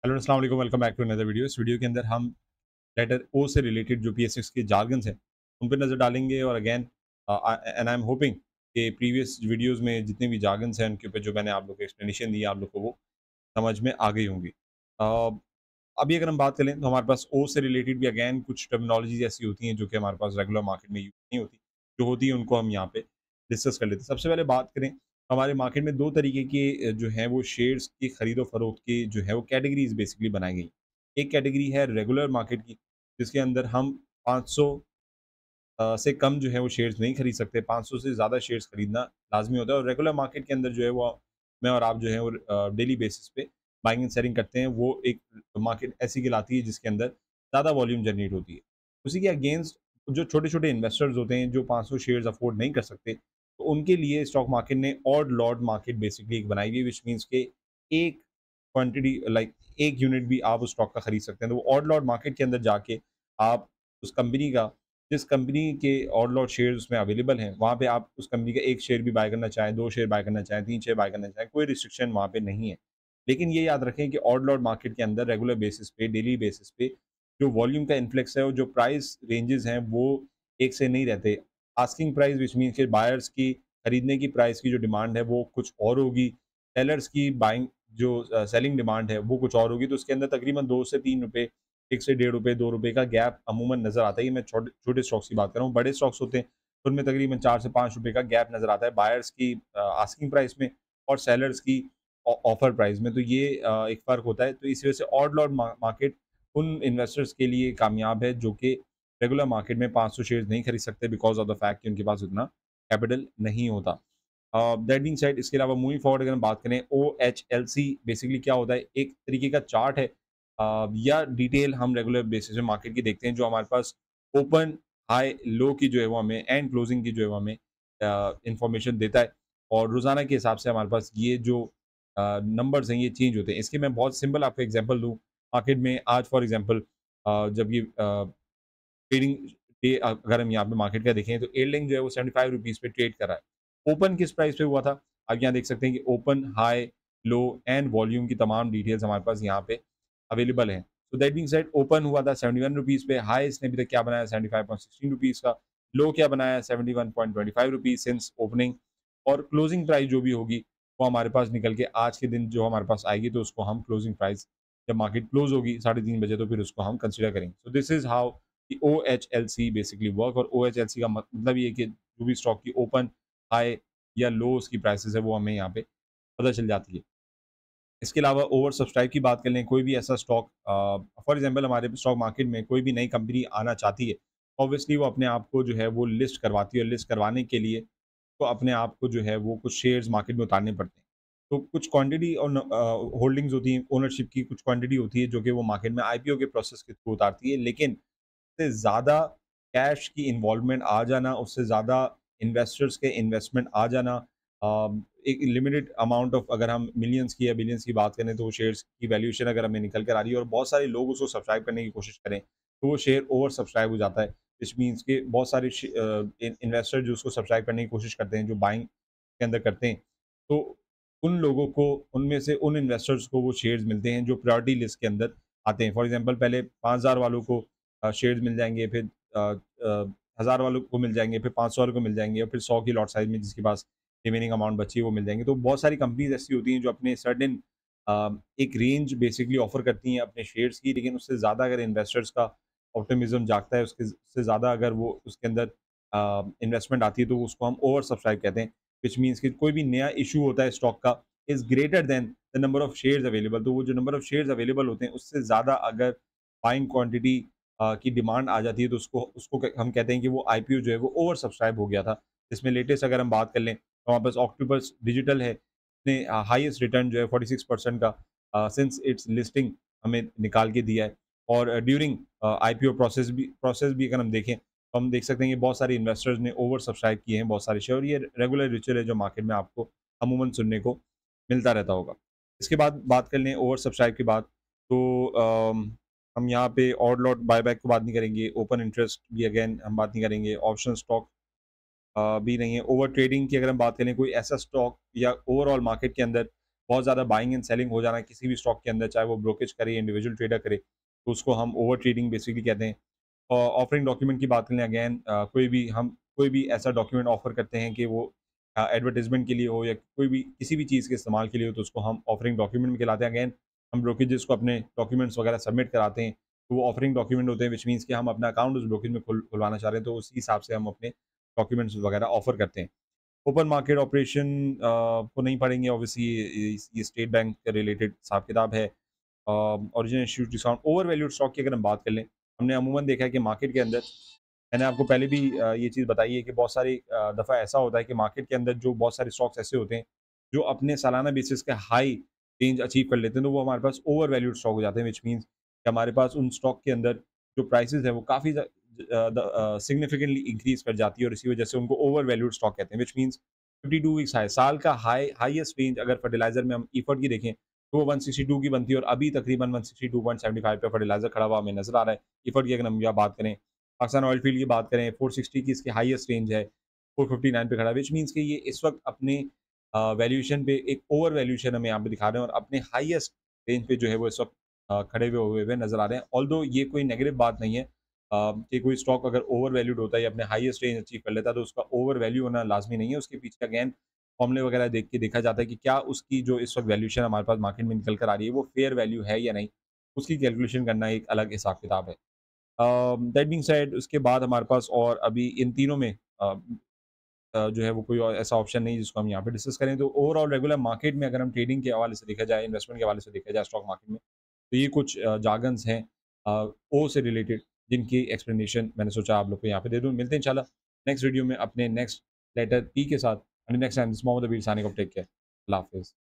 Hello अस्सलाम वालेकुम, welcome back to another video. इस वीडियो के अंदर हम लेटर ओ से रिलेटेड जो पीएसएक्स के जार्गन्स हैं उन पे नज़र डालेंगे और again and I am hoping कि प्रीवियस वीडियोस में जितने भी जार्गन्स हैं उनके ऊपर जो मैंने आप लोग को एक्सप्लेनेशन दी आप लोग को वो समझ में आ गई होंगी। अ, अभी अगर हम बात करें तो हमारे पास ओ से रिलेटेड भी अगेन कुछ टर्मिनोलॉजीज ऐसी होती हैं जो कि हमारे पास रेगुलर मार्केट में यूज नहीं होती। जो होती है उनको हम यहाँ पे डिस्कस कर लेते हैं। सबसे पहले बात करें, हमारे मार्केट में दो तरीके के जो हैं वो शेयर्स की खरीदो फरोख्त की जो है वो कैटेगरीज बेसिकली बनाई गई। एक कैटेगरी है रेगुलर मार्केट की, जिसके अंदर हम 500 से कम जो है वो शेयर्स नहीं खरीद सकते। 500 से ज़्यादा शेयर्स खरीदना लाजमी होता है और रेगुलर मार्केट के अंदर जो है वो मैं और आप जो है वो डेली बेसिस पे बाइंग एंड सेलिंग करते हैं। वो एक मार्केट ऐसी कहलाती है जिसके अंदर ज़्यादा वॉल्यूम जनरेट होती है। उसी के अगेंस्ट जो छोटे-छोटे इन्वेस्टर्स होते हैं जो 500 शेयर्स अफोर्ड नहीं कर सकते, तो उनके लिए स्टॉक मार्केट ने ऑड लॉट मार्केट बेसिकली एक बनाई हुई है, व्हिच मीन्स के एक क्वांटिटी लाइक एक यूनिट भी आप उस स्टॉक का खरीद सकते हैं। तो वो ऑड लॉट मार्केट के अंदर जाके आप उस कंपनी का, जिस कंपनी के ऑड लॉट शेयर्स उसमें अवेलेबल हैं, वहाँ पे आप उस कंपनी का 1 शेयर भी बाय करना चाहें, 2 शेयर बाय करना चाहें, 3 शेयर बाय करना चाहें, कोई रिस्ट्रिक्शन वहाँ पे नहीं है। लेकिन ये याद रखें कि ऑड लॉट मार्केट के अंदर रेगुलर बेसिस पे, डेली बेसिस पे जो वॉल्यूम का इन्फ्लक्स है और जो प्राइस रेंजेस हैं, वो एक से नहीं रहते। आस्किंग प्राइस व्हिच मीन्स कि बायर्स की खरीदने की प्राइस की जो डिमांड है, वो कुछ और होगी। सेलर्स की बाइंग जो सेलिंग डिमांड है, वो कुछ और होगी। तो उसके अंदर तकरीबन 2 से 3 रुपए, 1 से डेढ़ रुपए, 2 रुपए का गैप अमूमन नज़र आता है। ये मैं छोटे छोटे स्टॉक्स की बात कर रहा हूँ। बड़े स्टॉक्स होते हैं, तो उनमें तकरीबन 4 से 5 रुपए का गैप नज़र आता है बायर्स की आस्किंग प्राइस में और सेलर्स की ऑफर प्राइस में। तो ये एक फ़र्क होता है। तो इस वजह से ऑड लॉट मार्केट उन इन्वेस्टर्स के लिए कामयाब है जो कि रेगुलर मार्केट में 500 शेयर्स नहीं खरीद सकते बिकॉज़ ऑफ द फैक्ट कि उनके पास उतना कैपिटल नहीं होता। दैट बीइंग सेड, इसके अलावा मूविंग फॉरवर्ड अगर हम बात करें, ओएचएलसी बेसिकली क्या होता है, एक तरीके का चार्ट है या डिटेल हम रेगुलर बेसिस पे मार्केट की देखते हैं जो हमारे पास ओपन, हाई, लो की जो है वो हमें एंड क्लोजिंग की जो है वो हमें इंफॉर्मेशन देता है। और रोजाना के हिसाब से हमारे पास ये जो नंबर्स हैं ये चेंज होते हैं। इसके मैं बहुत सिंपल आपको एग्जांपल दूं। मार्केट में आज फॉर एग्जांपल जब ये ट्रेडिंग डे अगर हम यहाँ पे मार्केट का देखें तो एयरलाइन जो है वो 75 रुपीज़ पे ट्रेड कर रहा है। ओपन किस प्राइस पे हुआ था? आप यहाँ देख सकते हैं कि open, high, low and volume की तमाम डिटेल्स हमारे पास यहाँ पे अवेलेबल हैं। तो दैट बीइंग सेड, ओपन हुआ था 71 रुपीज़ पे, हाई इसने अभी तक क्या बनाया 75.16 रुपीज़ का, लो क्या बनाया 71.25 रुपीज़ सिंस ओपनिंग, और क्लोजिंग प्राइस जो भी होगी वो हमारे पास निकल के आज के दिन जो हमारे पास आएगी, तो उसको हम क्लोजिंग प्राइस जब मार्केट क्लोज होगी 3:30 बजे तो फिर उसको हम कंसीडर करेंगे। So this is how the OHLC basically work. और ओएचएलसी का मतलब ये है कि जो भी स्टॉक की ओपन, हाई या लो उसकी प्राइसेस है वो हमें यहाँ पे पता चल जाती है। इसके अलावा ओवर सब्सक्राइब की बात कर लें, कोई भी ऐसा स्टॉक फॉर एग्जांपल हमारे स्टॉक मार्केट में कोई भी नई कंपनी आना चाहती है, ऑब्वियसली वो अपने आप को जो है वो लिस्ट करवाती है और लिस्ट करवाने के लिए तो अपने आप को जो है वो कुछ शेयर्स मार्केट में उतारने पड़ते हैं। तो कुछ क्वांटिटी और होल्डिंग्स होती हैं, ओनरशिप की कुछ क्वांटिटी होती है जो कि वो मार्केट में आईपीओ के प्रोसेस के थ्रू उतारती है। लेकिन उससे ज़्यादा कैश की इन्वॉल्वमेंट आ जाना, उससे ज़्यादा इन्वेस्टर्स के इन्वेस्टमेंट आ जाना, एक लिमिटेड अमाउंट ऑफ, अगर हम मिलियंस की या बिलियंस की बात करें, तो वो शेयर्स की वैल्यूएशन अगर हमें निकल कर आ रही है और बहुत सारे लोग उसको सब्सक्राइब करने की कोशिश करें, तो वो शेयर ओवर सब्सक्राइब हो जाता है। व्हिच मीन्स कि बहुत सारे इन्वेस्टर जो उसको सब्सक्राइब करने की कोशिश करते हैं, जो बाइंग के अंदर करते हैं, तो उन लोगों को, उनमें से उन इन्वेस्टर्स को वो शेयर्स मिलते हैं जो प्रायोरिटी लिस्ट के अंदर आते हैं। फॉर एग्जांपल पहले 5000 वालों को शेयर्स मिल जाएँगे, फिर 1000 वालों को मिल जाएँगे, फिर 500 वालों को मिल जाएँगे और फिर 100 की लॉट साइज़ में जिसके पास रिमेनिंग अमाउंट बची है वो मिल जाएँगे। तो बहुत सारी कंपनीज़ ऐसी होती हैं जो अपने सर्टेन एक रेंज बेसिकली ऑफ़र करती हैं अपने शेयर्स की, लेकिन उससे ज़्यादा अगर इन्वेस्टर्स का ऑप्टिमिज़्म जागता है, उसके से ज़्यादा अगर वो उसके अंदर इन्वेस्टमेंट आती है, तो उसको हम ओवर सब्सक्राइब कहते हैं। व्हिच मीन्स कि कोई भी नया इश्यू होता है स्टॉक का is greater than the number of shares available. तो वो जो नंबर ऑफ शेयर्स अवेलेबल होते हैं उससे ज़्यादा अगर बाइंग क्वांटिटी की डिमांड आ जाती है, तो उसको उसको हम कहते हैं कि वो आईपीओ जो है वो ओवर सब्सक्राइब हो गया था। इसमें लेटेस्ट अगर हम बात कर लें तो हमारे पास ऑक्टोपस डिजिटल है, ने हाईएस्ट रिटर्न जो है 46% का सिंस इट्स लिस्टिंग हमें निकाल के दिया है। और ड्यूरिंग आईपीओ प्रोसेस भी अगर हम देखें तो हम देख सकते हैं कि बहुत सारे इन्वेस्टर्स ने ओवर सब्सक्राइब किए हैं बहुत सारे शेयर, और ये रेगुलर रिचुअल है जो मार्केट में आपको अमूमन सुनने को मिलता रहता होगा। इसके बाद बात कर लें ओवर सब्सक्राइब के बाद, तो हम यहाँ पे ऑड लॉट बायबैक की बात नहीं करेंगे, ओपन इंटरेस्ट भी अगेन हम बात नहीं करेंगे, ऑप्शन स्टॉक भी नहीं है। ओवर ट्रेडिंग की अगर हम बात करें, कोई ऐसा स्टॉक या ओवरऑल मार्केट के अंदर बहुत ज़्यादा बाइंग एंड सेलिंग हो जाना किसी भी स्टॉक के अंदर, चाहे वो ब्रोकेज करे, इंडिविजुअल ट्रेडर करे, तो उसको हम ओवर ट्रेडिंग बेसिकली कहते हैं। ऑफरिंग डॉक्यूमेंट की बात करें अगेन, कोई भी ऐसा डॉक्यूमेंट ऑफर करते हैं कि वो एडवर्टाइजमेंट के लिए हो या कोई भी किसी भी चीज़ के इस्तेमाल के लिए हो, तो उसको हम ऑफरिंग डॉक्यूमेंट में खिलाते हैं। अगेन हम ब्रोकेजेस को अपने डॉक्यूमेंट्स वगैरह सबमिट कराते हैं, तो वो ऑफरिंग डॉक्यूमेंट होते हैं, विच मीन्स कि हम अपना अकाउंट उस ब्रोकेज में खुलवाना चाह रहे हैं, तो उसी हिसाब से हम अपने डॉक्यूमेंट्स वगैरह ऑफर करते हैं। ओपन मार्केट ऑपरेशन को नहीं पढ़ेंगे, ऑब्वियसली ये स्टेट बैंक के रिलेटेड हिसाब किताब है। Original issued discount, over valued stock की अगर हम बात कर लें, हमने अमूमन देखा है कि मार्केट के अंदर, मैंने आपको पहले भी ये चीज़ बताई है कि बहुत सारी दफ़ा ऐसा होता है कि मार्केट के अंदर जो बहुत सारे स्टॉक्स ऐसे होते हैं जो अपने सालाना बेसिस के हाई रेंज अचीव कर लेते हैं, तो वो हमारे पास ओवर वैल्यूड स्टॉक हो जाते हैं, विच मीन्स कि हमारे पास उन स्टॉक के अंदर जो प्राइसेस है वो काफ़ी सिग्निफिकेंटली इंक्रीज कर जाती है, और इसी वजह से उनको ओवर वैल्यूड स्टॉक कहते हैं, विच मीन्स 52 वीक्स हाई, साल का हाईएस्ट रेंज अगर फर्टिलाइजर में हम ईफर्ट की देखें तो वो 162 की बनती है, और अभी तकरीबन 162.75 पे फर्टिलाइजर खड़ा हुआ हमें नजर आ रहा है। ईफर्ट की अगर हम यहाँ बात करें, पाकिस्तान ऑयल फील्ड की बात करें, 460 की इसकी हाईएस्ट रेंज है, 459 पे खड़ा है, विच मीन्स कि ये इस वक्त अपने वैल्यूएशन पे एक ओवर वैल्यूएशन हमें यहाँ पे दिखा रहे हैं, और अपने हाईएस्ट रेंज पे जो है वो इस वक्त खड़े हुए नजर आ रहे हैं। ऑल्दो ये कोई नेगेटिव बात नहीं है कि कोई स्टॉक अगर ओवर वैल्यूड होता है या अपने हाईएस्ट रेंज अचीव कर लेता है, तो उसका ओवर वैल्यू होना लाजमी नहीं है। उसके पीछे अगेन फॉर्मूले वगैरह देख के देखा जाता है कि क्या उसकी जो इस वक्त वैल्यूएशन हमारे पास मार्केट में निकल कर आ रही है वो फेयर वैल्यू है या नहीं, उसकी कैलकुलेशन करना एक अलग हिसाब किताब है। दैट बीइंग सेड, उसके बाद हमारे पास और अभी इन तीनों में जो है वो कोई और ऐसा ऑप्शन नहीं है जिसको हम यहाँ पे डिस्कस करें। तो ओवरऑल रेगुलर मार्केट में अगर हम ट्रेडिंग के हवाले से देखा जाए, इन्वेस्टमेंट के हवाले से देखा जाए स्टॉक मार्केट में, तो ये कुछ जार्गन्स हैं ओ से रिलेटेड, जिनकी एक्सप्लेनेशन मैंने सोचा आप लोग को यहाँ पे दे दूँ। मिलते हैं इंशाल्लाह नेक्स्ट वीडियो में अपने नेक्स्ट लेटर पी के साथ। नेक्स्ट टाइम दिस मोहम्मद अबीर साइनिंग ऑफ, टेक केयर, अल्लाह हाफ़िज़।